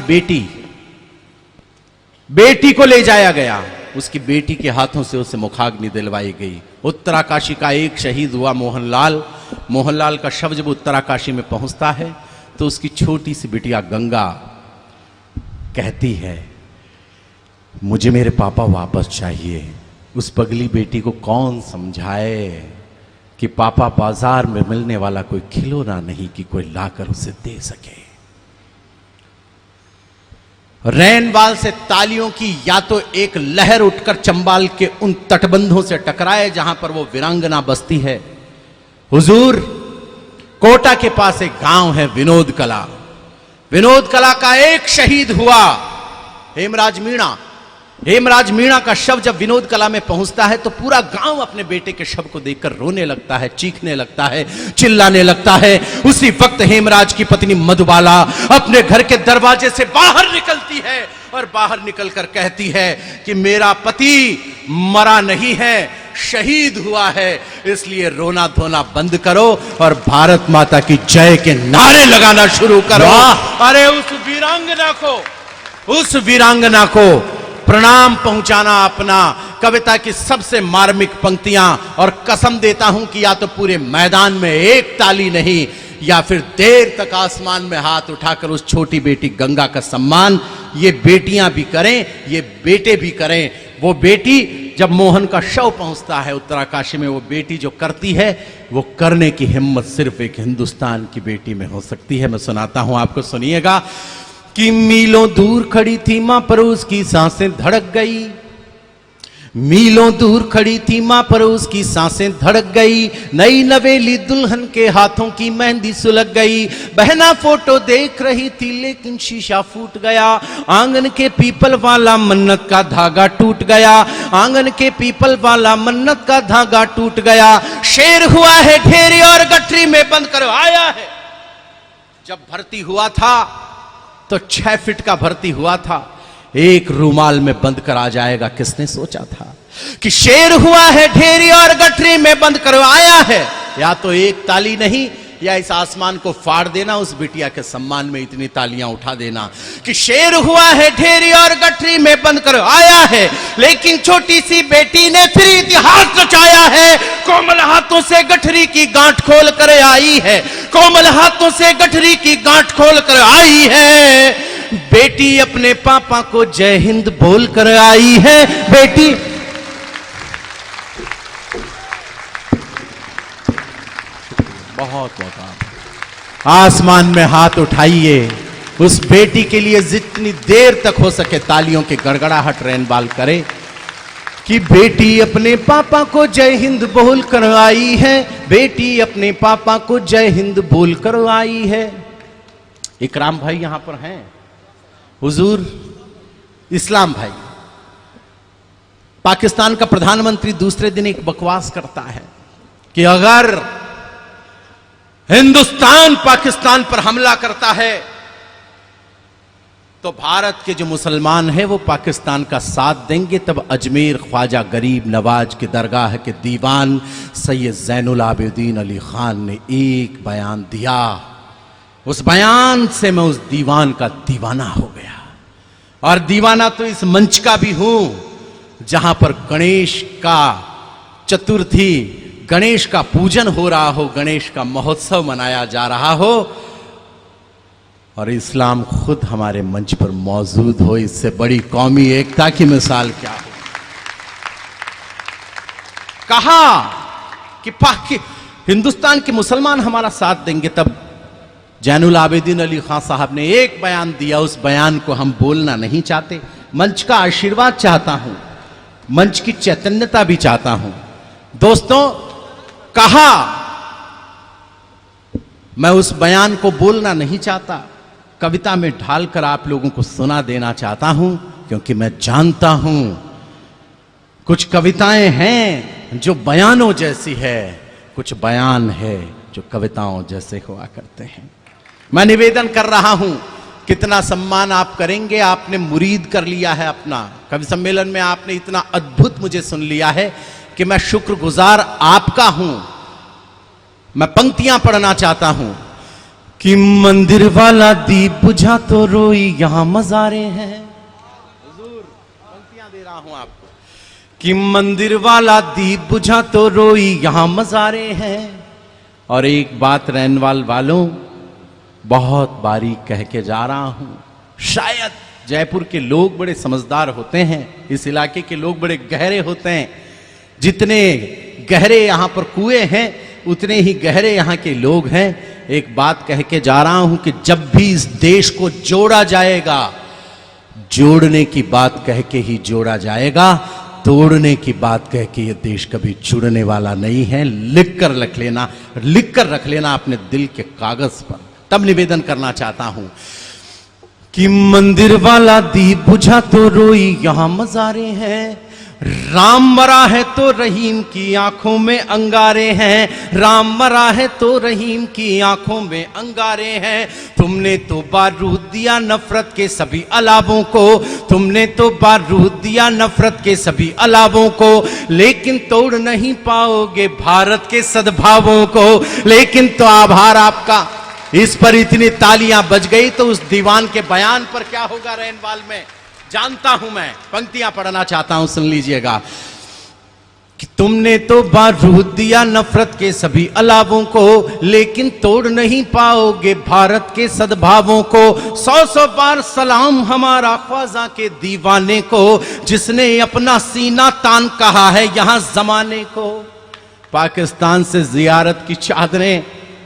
बेटी को ले जाया गया, उसकी बेटी के हाथों से उसे मुखाग्नि दिलवाई गई। उत्तराकाशी का एक शहीद हुआ मोहनलाल का शव जब उत्तराकाशी में पहुंचता है तो उसकी छोटी सी बिटिया गंगा कहती है, मुझे मेरे पापा वापस चाहिए। उस पगली बेटी को कौन समझाए कि पापा बाजार में मिलने वाला कोई खिलौना नहीं कि कोई लाकर उसे दे सके। रैनवाल से तालियों की या तो एक लहर उठकर चंबाल के उन तटबंधों से टकराए जहां पर वो वीरांगना बसती है। हुजूर, कोटा के पास एक गांव है विनोद कला का एक शहीद हुआ हेमराज मीणा का शव जब विनोद कला में पहुंचता है तो पूरा गांव अपने बेटे के शव को देखकर रोने लगता है, चीखने लगता है, चिल्लाने लगता है। उसी वक्त हेमराज की पत्नी मधुबाला अपने घर के दरवाजे से बाहर निकलती है और बाहर निकलकर कहती है कि मेरा पति मरा नहीं है, शहीद हुआ है, इसलिए रोना धोना बंद करो और भारत माता की जय के नारे लगाना शुरू करो। अरे उस वीरांगना को प्रणाम पहुंचाना अपना। कविता की सबसे मार्मिक पंक्तियां, और कसम देता हूं कि या तो पूरे मैदान में एक ताली नहीं या फिर देर तक आसमान में हाथ उठाकर उस छोटी बेटी गंगा का सम्मान ये बेटियां भी करें, ये बेटे भी करें। वो बेटी जब मोहन का शव पहुंचता है उत्तराकाशी में, वो बेटी जो करती है वो करने की हिम्मत सिर्फ एक हिंदुस्तान की बेटी में हो सकती है। मैं सुनाता हूं आपको, सुनिएगा कि मीलों दूर खड़ी थी मां पर उसकी सांसें धड़क गई, मीलों दूर खड़ी थी मां पर उसकी सांसें धड़क गई, नई नवेली दुल्हन के हाथों की मेहंदी सुलग गई, बहना फोटो देख रही थी लेकिन शीशा फूट गया, आंगन के पीपल वाला मन्नत का धागा टूट गया, आंगन के पीपल वाला मन्नत का धागा टूट गया, शेर हुआ है ढेरी और गठरी में बंद कर आया है। जब भर्ती हुआ था तो 6 फीट का भर्ती हुआ था, एक रूमाल में बंद कर आ जाएगा। किसने सोचा था कि शेर हुआ है ढेरी और गठरी में बंद कर आया है। या तो एक ताली नहीं या इस आसमान को फाड़ देना, उस बिटिया के सम्मान में इतनी तालियां उठा देना कि शेर हुआ है ढेरी और गठरी में बंद कर आया है, लेकिन छोटी सी बेटी ने फिर इतिहास रचाया है। कोमल हाथों से गठरी की गांठ खोल कर आई है, कोमल हाथों से गठरी की गांठ खोल कर आई है। बेटी अपने पापा को जय हिंद बोल कर आई है। बेटी बहुत आसमान में हाथ उठाइए, उस बेटी के लिए जितनी देर तक हो सके तालियों की गड़गड़ाहट रैनवाल करे कि बेटी अपने पापा को जय हिंद बोल कर आई है, बेटी अपने पापा को जय हिंद बोल कर आई है। इकराम भाई यहां पर हैं, हुजूर इस्लाम भाई। पाकिस्तान का प्रधानमंत्री दूसरे दिन एक बकवास करता है कि अगर हिंदुस्तान पाकिस्तान पर हमला करता है तो भारत के जो मुसलमान हैं वो पाकिस्तान का साथ देंगे। तब अजमेर ख्वाजा गरीब नवाज के दरगाह के दीवान सैयद ज़ैनुल आबिदीन अली खान ने एक बयान दिया, उस बयान से मैं उस दीवान का दीवाना हो गया। और दीवाना तो इस मंच का भी हूं जहां पर गणेश का चतुर्थी, गणेश का पूजन हो रहा हो, गणेश का महोत्सव मनाया जा रहा हो और इस्लाम खुद हमारे मंच पर मौजूद हो। इससे बड़ी कौमी एकता की मिसाल क्या हो। कहा कि हिंदुस्तान के मुसलमान हमारा साथ देंगे। तब ज़ैनुल आबिदीन अली खान साहब ने एक बयान दिया, उस बयान को हम बोलना नहीं चाहते। मंच का आशीर्वाद चाहता हूं, मंच की चैतन्यता भी चाहता हूं। दोस्तों, कहा मैं उस बयान को बोलना नहीं चाहता, कविता में ढालकर आप लोगों को सुना देना चाहता हूं, क्योंकि मैं जानता हूं कुछ कविताएं हैं जो बयानों जैसी है, कुछ बयान है जो कविताओं जैसे हुआ करते हैं। मैं निवेदन कर रहा हूं, कितना सम्मान आप करेंगे, आपने मुरीद कर लिया है अपना। कवि सम्मेलन में आपने इतना अद्भुत मुझे सुन लिया है कि मैं शुक्रगुजार आपका हूं। मैं पंक्तियां पढ़ना चाहता हूं कि मंदिर वाला दीप बुझा तो रोई यहां मजारे हैं। हुजूर, पंक्तियां दे रहा हूं आपको कि मंदिर वाला दीप बुझा तो रोई यहां मजारे हैं। और एक बात रैनवाल वालों, बहुत बारीक कह के जा रहा हूं, शायद जयपुर के लोग बड़े समझदार होते हैं, इस इलाके के लोग बड़े गहरे होते हैं। जितने गहरे यहां पर कुएं हैं उतने ही गहरे यहां के लोग हैं। एक बात कह के जा रहा हूं कि जब भी इस देश को जोड़ा जाएगा, जोड़ने की बात कह के ही जोड़ा जाएगा, तोड़ने की बात कह के ये देश कभी जुड़ने वाला नहीं है। लिख कर रख लेना अपने दिल के कागज पर। तब निवेदन करना चाहता हूं कि मंदिर वाला दीप बुझा तो रोई यहां मजारे हैं। राम मरा है तो रहीम की आंखों में अंगारे हैं। राम मरा है तो रहीम की आंखों में अंगारे हैं। तुमने तो बारूद दिया नफरत के सभी अलावों को, तुमने तो बारूद दिया नफरत के सभी अलावों को, लेकिन तोड़ नहीं पाओगे भारत के सद्भावों को। लेकिन तो आभार आपका, इस पर इतनी तालियां बज गई तो उस दीवान के बयान पर क्या होगा रैनवाल में जानता हूं मैं। पंक्तियां पढ़ना चाहता हूं, सुन लीजिएगा कि तुमने तो बारूद दिया नफरत के सभी अलावों को, लेकिन तोड़ नहीं पाओगे भारत के सद्भावों को। 100 बार सलाम हमारा ख्वाजा के दीवाने को, जिसने अपना सीना तान कहा है यहां जमाने को। पाकिस्तान से जियारत की चादरें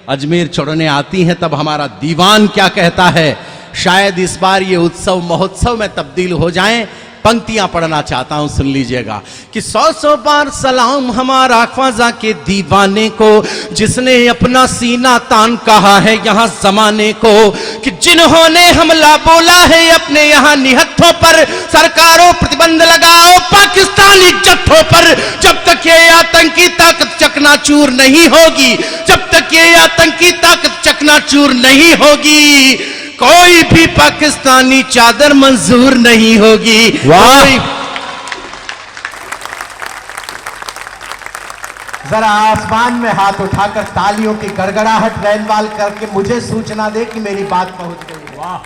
अजमेर छोड़ने आती हैं, तब हमारा दीवान क्या कहता है। शायद इस बार ये उत्सव महोत्सव में तब्दील हो जाएं। पंक्तियां पढ़ना चाहता हूं, सुन लीजिएगा कि 100 बार सलाम हमारा ख्वाजा के दीवाने को, जिसने अपना सीना तान कहा है यहां जमाने को। कि जिन्होंने हमला बोला है अपने यहां निहत्थों पर, सरकारों प्रतिबंध लगाओ पाकिस्तानी जत्थों पर। जब तक ये आतंकी ताकत चकनाचूर नहीं होगी, जब तक ये आतंकी ताकत चकनाचूर नहीं होगी, कोई भी पाकिस्तानी चादर मंजूर नहीं होगी। जरा आसमान में हाथ उठाकर तालियों की गड़गड़ाहट रैनवाल करके मुझे सूचना दे कि मेरी बात पहुंच गई। वाह,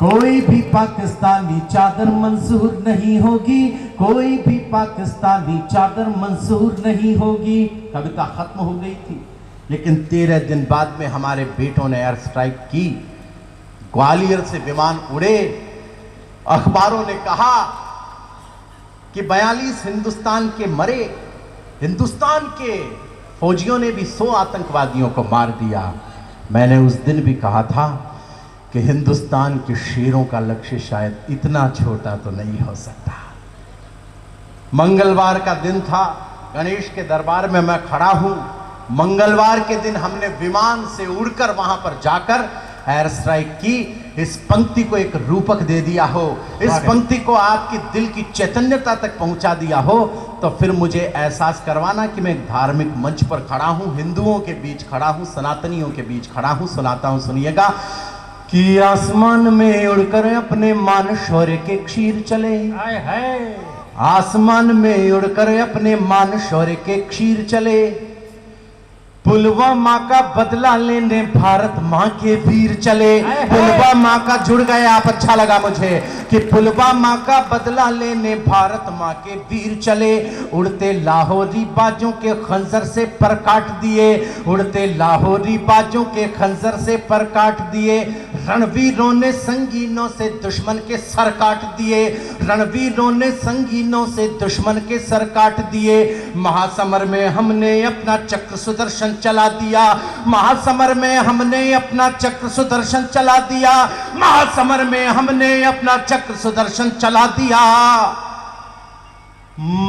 कोई भी पाकिस्तानी चादर मंजूर नहीं होगी, कोई भी पाकिस्तानी चादर मंजूर नहीं होगी। कविता खत्म हो गई थी, लेकिन 13 दिन बाद में हमारे बेटों ने एयर स्ट्राइक की। ग्वालियर से विमान उड़े। अखबारों ने कहा कि 42 हिंदुस्तान के मरे। हिंदुस्तान के फौजियों ने भी 100 आतंकवादियों को मार दिया। मैंने उस दिन भी कहा था कि हिंदुस्तान के शेरों का लक्ष्य शायद इतना छोटा तो नहीं हो सकता। मंगलवार का दिन था, गणेश के दरबार में मैं खड़ा हूं। मंगलवार के दिन हमने विमान से उड़कर वहां पर जाकर एयर स्ट्राइक की। इस पंक्ति को एक रूपक दे दिया हो, इस पंक्ति को आपकी दिल की चैतन्यता तक पहुंचा दिया हो, तो फिर मुझे एहसास करवाना कि मैं एक धार्मिक मंच पर खड़ा हूं, हिंदुओं के बीच खड़ा हूं, सनातनियों के बीच खड़ा हूं। सुनाता हूं, सुनिएगा कि आसमान में उड़कर अपने मान शौर्य के क्षीर चले। आसमान में उड़कर अपने मान शौर्य के क्षीर चले। पुलवामा का बदला लेने भारत माँ के वीर चले। पुलवामा का जुड़ गए आप, अच्छा लगा मुझे कि पुलवामा का बदला लेने भारत माँ के वीर चले। उड़ते लाहौरी बाजों के खंजर से पर काट दिए, उड़ते लाहौरी बाजों के खंजर से पर काट दिए। रणवीरों ने संगीनों से दुश्मन के सर काट दिए, रणवीरों ने संगीनों से दुश्मन के सर काट दिए। महासमर में हमने अपना चक्र सुदर्शन चला दिया, महासमर में हमने अपना चक्र सुदर्शन चला दिया, महासमर में हमने अपना चक्र सुदर्शन चला दिया।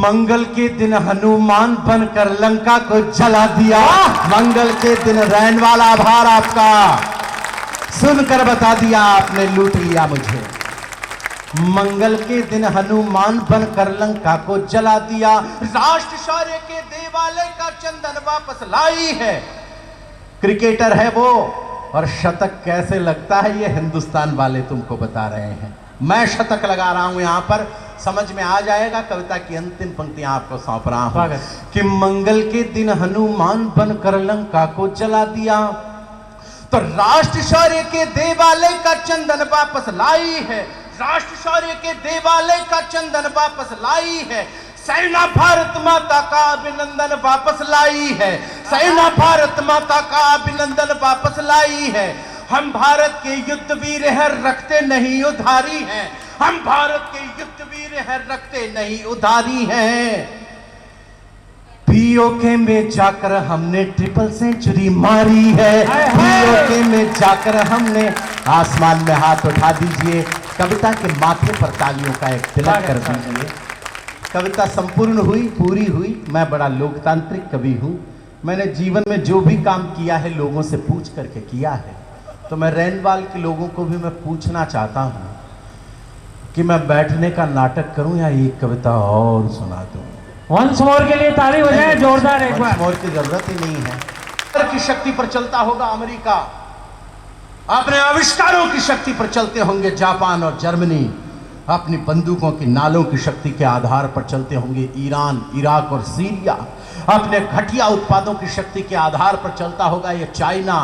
मंगल के दिन हनुमान बनकर लंका को जला दिया। मंगल के दिन रैनवाल, आभार आपका, सुनकर बता दिया आपने, लूट लिया मुझे। मंगल के दिन हनुमान बनकर लंका को जला दिया, राष्ट्र शौर्य के देवालय का चंदन वापस लाई है। क्रिकेटर है वो, और शतक कैसे लगता है ये हिंदुस्तान वाले तुमको बता रहे हैं। मैं शतक लगा रहा हूं यहां पर, समझ में आ जाएगा। कविता की अंतिम पंक्तियां आपको सौंप रहा हूं कि मंगल के दिन हनुमान बनकर लंका को जला दिया, तो राष्ट्र शौर्य के देवालय का चंदन वापस लाई है। राष्ट्र शौर्य के देवालय का चंदन वापस लाई है। सेना भारत माता का अभिनंदन वापस लाई है। सेना भारत माता का अभिनंदन वापस लाई है। हम भारत के युद्ध वीर हैं, रखते नहीं उधारी हैं। हम भारत के युद्ध वीर हैं, रखते नहीं उधारी हैं। पीओके में जाकर हमने ट्रिपल सेंचुरी मारी है। पीओके में जाकर हमने, आसमान में हाथ उठा दीजिए, कविता के माथे पर तालियों का एक तिलक कर दीजिए। कविता संपूर्ण हुई, पूरी हुई। मैं बड़ा लोकतांत्रिक कवि हूं। मैंने जीवन में जो भी काम किया है लोगों से पूछ करके किया है। तो मैं रैनवाल के लोगों को भी मैं पूछना चाहता हूं कि मैं बैठने का नाटक करूं या एक कविता और सुना दूं। वंस मोर के लिए ताली हो जाए जोरदार एक बार। मोर की जरूरत ही नहीं है। की शक्ति पर चलता होगा अमेरिका, अपने आविष्कारों की शक्ति पर चलते होंगे जापान और जर्मनी, अपनी बंदूकों की नालों की शक्ति के आधार पर चलते होंगे ईरान, इराक और सीरिया, अपने घटिया उत्पादों की शक्ति के आधार पर चलता होगा ये चाइना,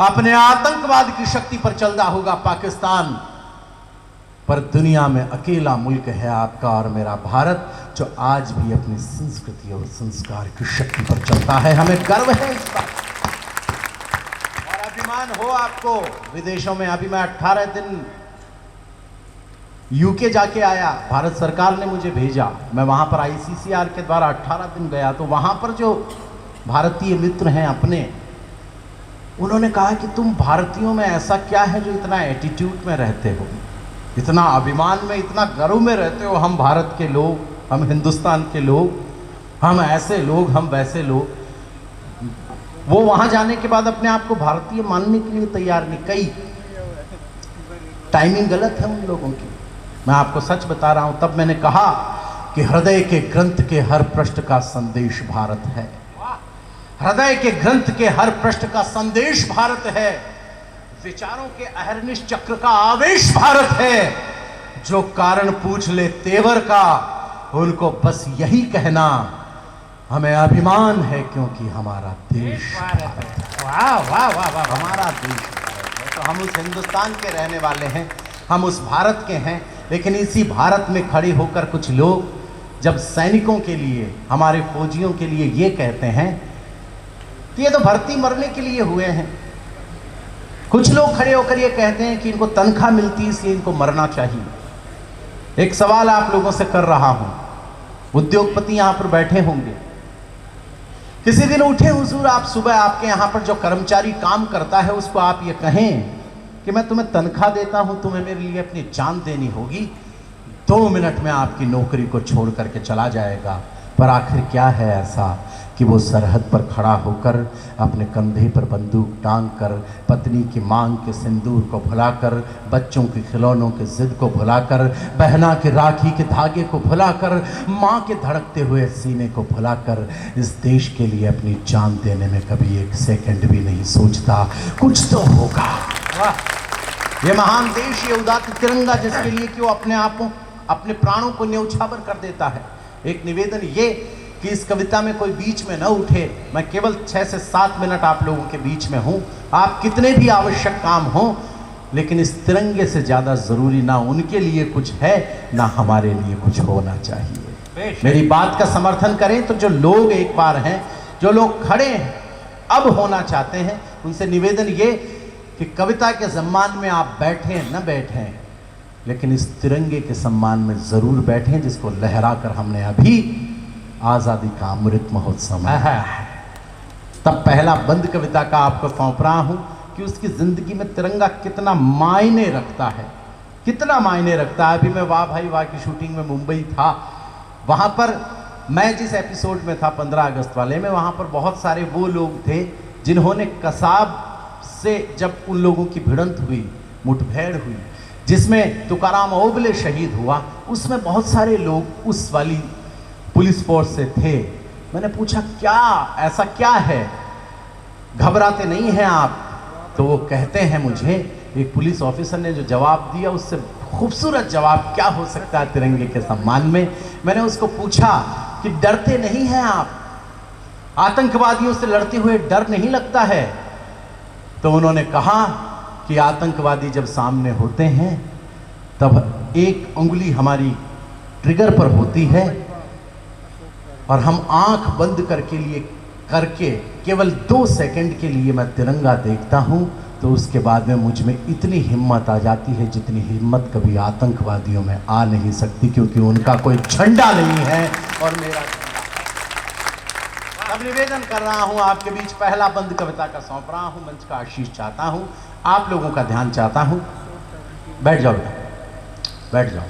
अपने आतंकवाद की शक्ति पर चलता होगा पाकिस्तान। पर दुनिया में अकेला मुल्क है आपका और मेरा भारत, जो आज भी अपनी संस्कृति और संस्कार की शक्ति पर चलता है। हमें गर्व है इस बात और अभिमान हो आपको। विदेशों में अभी मैं 18 दिन यूके जाके आया, भारत सरकार ने मुझे भेजा, मैं वहां पर आईसीसीआर के द्वारा 18 दिन गया। तो वहां पर जो भारतीय मित्र हैं अपने, उन्होंने कहा कि तुम भारतीयों में ऐसा क्या है जो इतना एटीट्यूड में रहते हो, इतना अभिमान में, इतना गर्व में रहते हो। हम भारत के लोग, हम हिंदुस्तान के लोग, हम ऐसे लोग, हम वैसे लोग। वो वहां जाने के बाद अपने आप को भारतीय मानने के लिए तैयार नहीं। कई टाइमिंग गलत है उन लोगों की, मैं आपको सच बता रहा हूं। तब मैंने कहा कि हृदय के ग्रंथ के हर पृष्ठ का संदेश भारत है। हृदय के ग्रंथ के हर पृष्ठ का संदेश भारत है। विचारों के अहर्निश चक्र का आवेश भारत है। जो कारण पूछ ले तेवर का, उनको बस यही कहना, हमें अभिमान है क्योंकि हमारा देश भारत है। वाह वाह वाह वाह, हमारा देश भारत है। तो हम उस हिंदुस्तान के रहने वाले हैं, हम उस भारत के हैं। लेकिन इसी भारत में खड़े होकर कुछ लोग जब सैनिकों के लिए, हमारे फौजियों के लिए ये कहते हैं कि ये तो भर्ती मरने के लिए हुए हैं। कुछ लोग खड़े होकर ये कहते हैं कि इनको तनख्वाह मिलती है इसलिए इनको मरना चाहिए। एक सवाल आप लोगों से कर रहा हूं, उद्योगपति यहां पर बैठे होंगे, किसी दिन उठे हुजूर आप सुबह, आपके यहां पर जो कर्मचारी काम करता है उसको आप ये कहें कि मैं तुम्हें तनख्वाह देता हूं, तुम्हें मेरे लिए अपनी जान देनी होगी, 2 मिनट में आपकी नौकरी को छोड़ करके चला जाएगा। पर आखिर क्या है ऐसा कि वो सरहद पर खड़ा होकर, अपने कंधे पर बंदूक टांग कर, पत्नी की मांग के सिंदूर को भुलाकर, बच्चों के खिलौनों के जिद को भुलाकर, बहना के राखी के धागे को भुलाकर, माँ के धड़कते हुए सीने को भुलाकर इस देश के लिए अपनी जान देने में कभी एक सेकंड भी नहीं सोचता कुछ तो होगा। ये महान देश, ये उदात्त तिरंगा जिसके लिए कि वो अपने आपों, अपने प्राणों को न्यौछावर कर देता है। एक निवेदन ये कि इस कविता में कोई बीच में न उठे, मैं केवल 6 से 7 मिनट आप लोगों के बीच में हूं। आप कितने भी आवश्यक काम हो, लेकिन इस तिरंगे से ज़्यादा ज़रूरी ना उनके लिए कुछ है, ना हमारे लिए कुछ होना चाहिए। मेरी बात का समर्थन करें तो जो लोग एक बार हैं, जो लोग खड़े हैं, अब होना चाहते हैं, उनसे निवेदन ये कि कविता के सम्मान में आप बैठें न बैठें, लेकिन इस तिरंगे के सम्मान में ज़रूर बैठें जिसको लहरा कर हमने अभी आज़ादी का अमृत महोत्सव मनाया है। तब पहला बंद कविता का आपको सौंप रहा हूं कि उसकी ज़िंदगी में तिरंगा कितना मायने रखता है, कितना मायने रखता है। अभी मैं वाह भाई वाह की शूटिंग में मुंबई था, वहाँ पर मैं जिस एपिसोड में था 15 अगस्त वाले में, वहाँ पर बहुत सारे वो लोग थे जिन्होंने कसाब से जब उन लोगों की भिड़ंत हुई, मुठभेड़ हुई, जिसमें तुकाराम ओबले शहीद हुआ, उसमें बहुत सारे लोग उस वाली पुलिस फोर्स से थे। मैंने पूछा क्या ऐसा क्या है, घबराते नहीं हैं आप? तो वो कहते हैं मुझे, एक पुलिस ऑफिसर ने जो जवाब दिया उससे खूबसूरत जवाब क्या हो सकता है तिरंगे के सम्मान में। मैंने उसको पूछा कि डरते नहीं हैं आप, आतंकवादियों से लड़ते हुए डर नहीं लगता है? तो उन्होंने कहा कि आतंकवादी जब सामने होते हैं तब एक उंगली हमारी ट्रिगर पर होती है और हम आंख बंद करके केवल 2 सेकंड के लिए मैं तिरंगा देखता हूं, तो उसके बाद में मुझ में इतनी हिम्मत आ जाती है जितनी हिम्मत कभी आतंकवादियों में आ नहीं सकती, क्योंकि उनका कोई झंडा नहीं है और मेरा झंडा है। अब निवेदन कर रहा हूं आपके बीच, पहला बंद कविता का सौंप रहा हूं, मंच का आशीष चाहता हूं, आप लोगों का ध्यान चाहता हूं। बैठ जाओ बेटा, बैठ जाओ।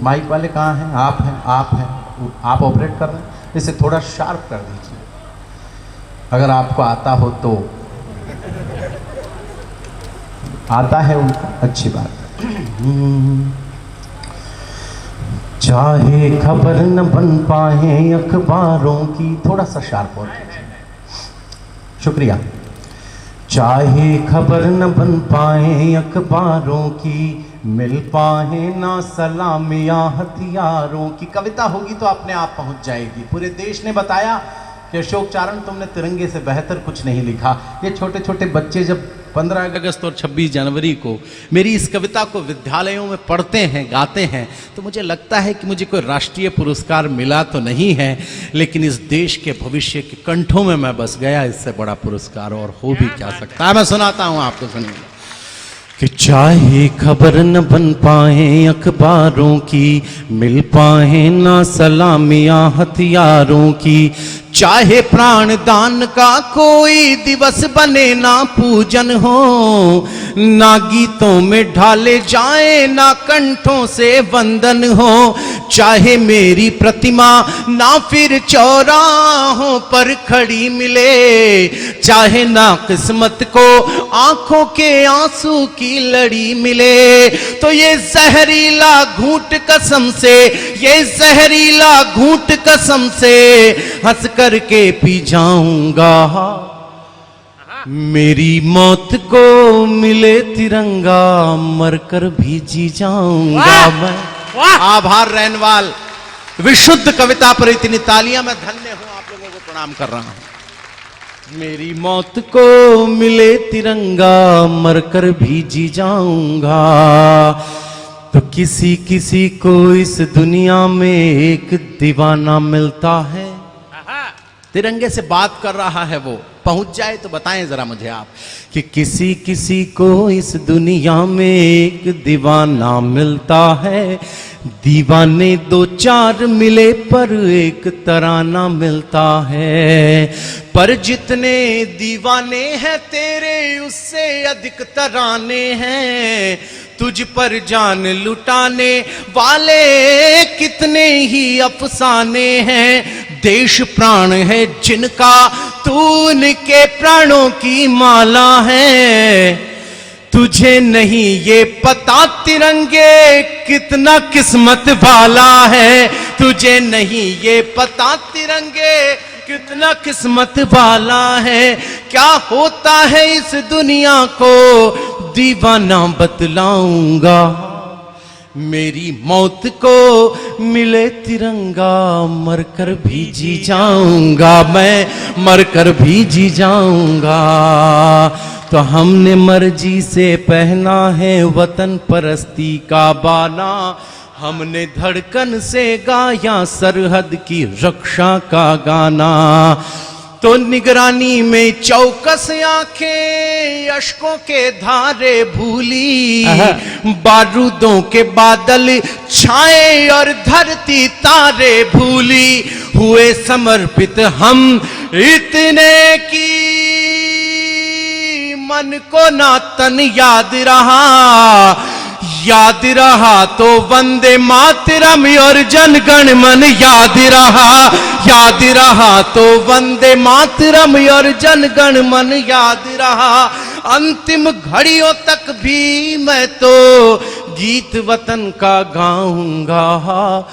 माइक वाले कहाँ हैं? आप हैं, आप ऑपरेट कर रहे हैं, इसे थोड़ा शार्प कर दीजिए अगर आपको आता हो तो। आता है उनको, अच्छी बात। चाहे खबर न बन पाए अखबारों की, थोड़ा सा शार्प और कीजिए, शुक्रिया। चाहे खबर न बन पाए अखबारों की, मिल पाए ना सलामियां हथियारों की। कविता होगी तो अपने आप पहुंच जाएगी। पूरे देश ने बताया कि अशोक चारण तुमने तिरंगे से बेहतर कुछ नहीं लिखा। ये छोटे छोटे बच्चे जब 15 अगस्त और 26 जनवरी को मेरी इस कविता को विद्यालयों में पढ़ते हैं, गाते हैं, तो मुझे लगता है कि मुझे कोई राष्ट्रीय पुरस्कार मिला तो नहीं है, लेकिन इस देश के भविष्य के कंठों में मैं बस गया। इससे बड़ा पुरस्कार और हो भी क्या सकता है। मैं सुनाता हूं आपको, सुनिए कि चाहे खबर न बन पाए अखबारों की, मिल पाए ना सलामियां हथियारों की, चाहे प्राण दान का कोई दिवस बने ना पूजन हो, ना गीतों में ढाले जाए ना कंठों से वंदन हो, चाहे मेरी प्रतिमा ना फिर चौराहों पर खड़ी मिले, चाहे ना किस्मत को आंखों के आंसू की लड़ी मिले, तो ये जहरीला घूंट कसम से, ये जहरीला घूंट कसम से हंस करके पी जाऊंगा। मेरी मौत को मिले तिरंगा, मरकर भी जी जाऊंगा मैं। आभार रैनवाल, विशुद्ध कविता पर इतनी तालियां। मैं धन्य हूं, आप लोगों को प्रणाम कर रहा हूं। मेरी मौत को मिले तिरंगा, मरकर भी जी जाऊंगा। तो किसी किसी को इस दुनिया में एक दीवाना मिलता है। तिरंगे से बात कर रहा है वो, पहुंच जाए तो बताएं जरा मुझे आप कि किसी किसी को इस दुनिया में एक दीवाना मिलता है। दीवाने 2-4 मिले पर एक तराना मिलता है, पर जितने दीवाने हैं तेरे उससे अधिक तराने हैं। तुझ पर जान लुटाने वाले कितने ही अफसाने हैं। देश प्राण है जिनका, तू उनके प्राणों की माला है। तुझे नहीं ये पता तिरंगे कितना किस्मत वाला है। तुझे नहीं ये पता तिरंगे कितना किस्मत वाला है। क्या होता है इस दुनिया को दीवाना बतलाऊंगा। मेरी मौत को मिले तिरंगा, मरकर भी जी जाऊंगा मैं, मरकर भी जी जाऊंगा। तो हमने मर्जी से पहना है वतन परस्ती का बाना। हमने धड़कन से गाया सरहद की रक्षा का गाना। तो निगरानी में चौकस आंखें अश्कों के धारे भूली। बारूदों के बादल छाए और धरती तारे भूली। हुए समर्पित हम इतने की मन को ना तन याद रहा। याद रहा तो वंदे मातरम और जनगण मन याद रहा। याद रहा तो वंदे मातरम और जनगण मन याद रहा। अंतिम घड़ियों तक भी मैं तो गीत वतन का गाऊंगा।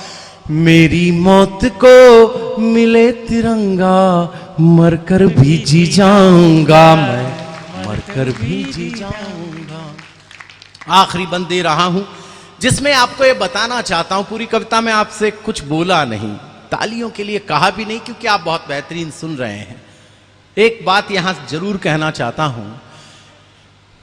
मेरी मौत को मिले तिरंगा, मरकर भी जी जाऊंगा, मैं मरकर भी जी जाऊंगा। आखिरी बंद दे रहा हूं जिसमें आपको ये बताना चाहता हूं, पूरी कविता में आपसे कुछ बोला नहीं, तालियों के लिए कहा भी नहीं, क्योंकि आप बहुत बेहतरीन सुन रहे हैं। एक बात यहां जरूर कहना चाहता हूं,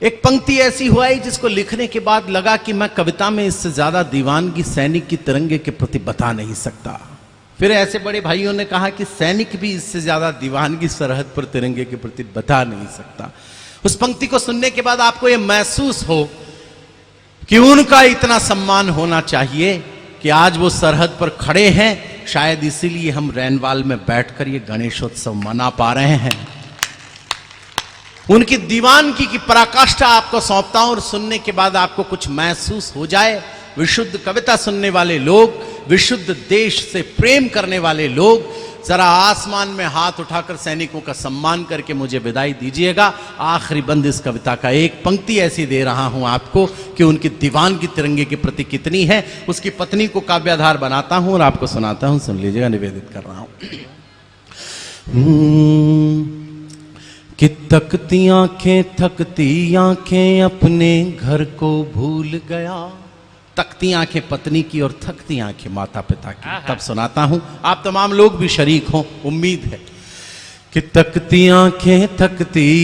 एक पंक्ति ऐसी हुआ है जिसको लिखने के बाद लगा कि मैं कविता में इससे ज्यादा दीवानगी सैनिक की तिरंगे के प्रति बता नहीं सकता। फिर ऐसे बड़े भाइयों ने कहा कि सैनिक भी इससे ज्यादा दीवानगी सरहद पर तिरंगे के प्रति बता नहीं सकता। उस पंक्ति को सुनने के बाद आपको यह महसूस हो कि उनका इतना सम्मान होना चाहिए कि आज वो सरहद पर खड़े हैं। शायद इसीलिए हम रैनवाल में बैठकर ये गणेशोत्सव मना पा रहे हैं। उनकी दीवानगी की पराकाष्ठा आपको सौंपता हूं और सुनने के बाद आपको कुछ महसूस हो जाए। विशुद्ध कविता सुनने वाले लोग, विशुद्ध देश से प्रेम करने वाले लोग, जरा आसमान में हाथ उठाकर सैनिकों का सम्मान करके मुझे विदाई दीजिएगा। आखिरी बंद इस कविता का एक पंक्ति ऐसी दे रहा हूं आपको कि उनकी दीवानगी तिरंगे के प्रति कितनी है। उसकी पत्नी को काव्याधार बनाता हूं और आपको सुनाता हूं, सुन लीजिएगा, निवेदित कर रहा हूं। कि तकती आंखें अपने घर को भूल गया। तकती आंखें पत्नी की और थकती आंखें माता पिता की। तब सुनाता हूं, आप तमाम लोग भी शरीक हों, उम्मीद है। कि तकती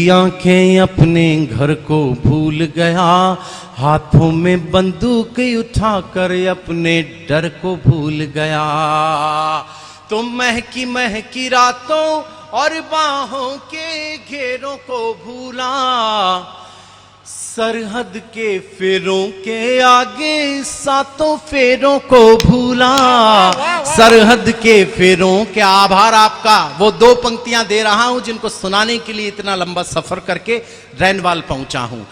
आंखें अपने घर को भूल गया, हाथों में बंदूक उठाकर अपने डर को भूल गया। तो महकी महकी रातों और बाहों के घेरों को भूला, सरहद के फेरों के आगे सातों फेरों को भूला। सरहद के फेरों के आभार आपका। वो दो पंक्तियां दे रहा हूं जिनको सुनाने के लिए इतना लंबा सफर करके रैनवाल पहुंचा हूं।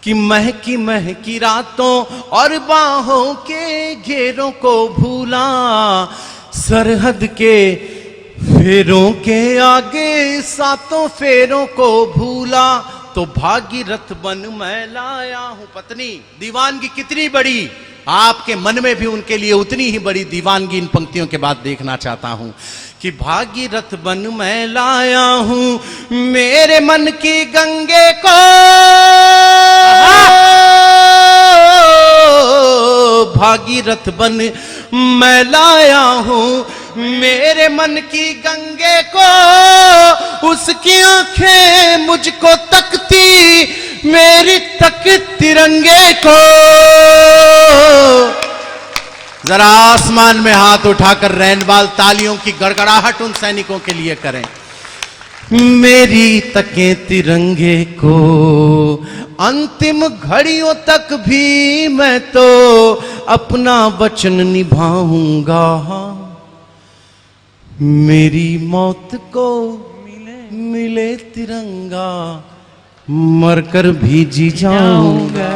कि महकी महकी रातों और बाहों के घेरों को भूला, सरहद के फेरों के आगे सातों फेरों को भूला। तो भागीरथ बन मैं लाया हूं। पत्नी, दीवानगी कितनी बड़ी, आपके मन में भी उनके लिए उतनी ही बड़ी दीवानगी इन पंक्तियों के बाद देखना चाहता हूं। कि भागीरथ बन मैं लाया हूं मेरे मन की गंगे को, भागीरथ बन मैं लाया हूं मेरे मन की गंगे को, उसकी आंखें मुझको तकती, मेरी तक तिरंगे को। जरा आसमान में हाथ उठाकर रैनवाल तालियों की गड़गड़ाहट उन सैनिकों के लिए करें। मेरी तके तिरंगे को अंतिम घड़ियों तक भी मैं तो अपना वचन निभाऊंगा। मेरी मौत को मिले तिरंगा, मरकर भी जी जाऊंगा।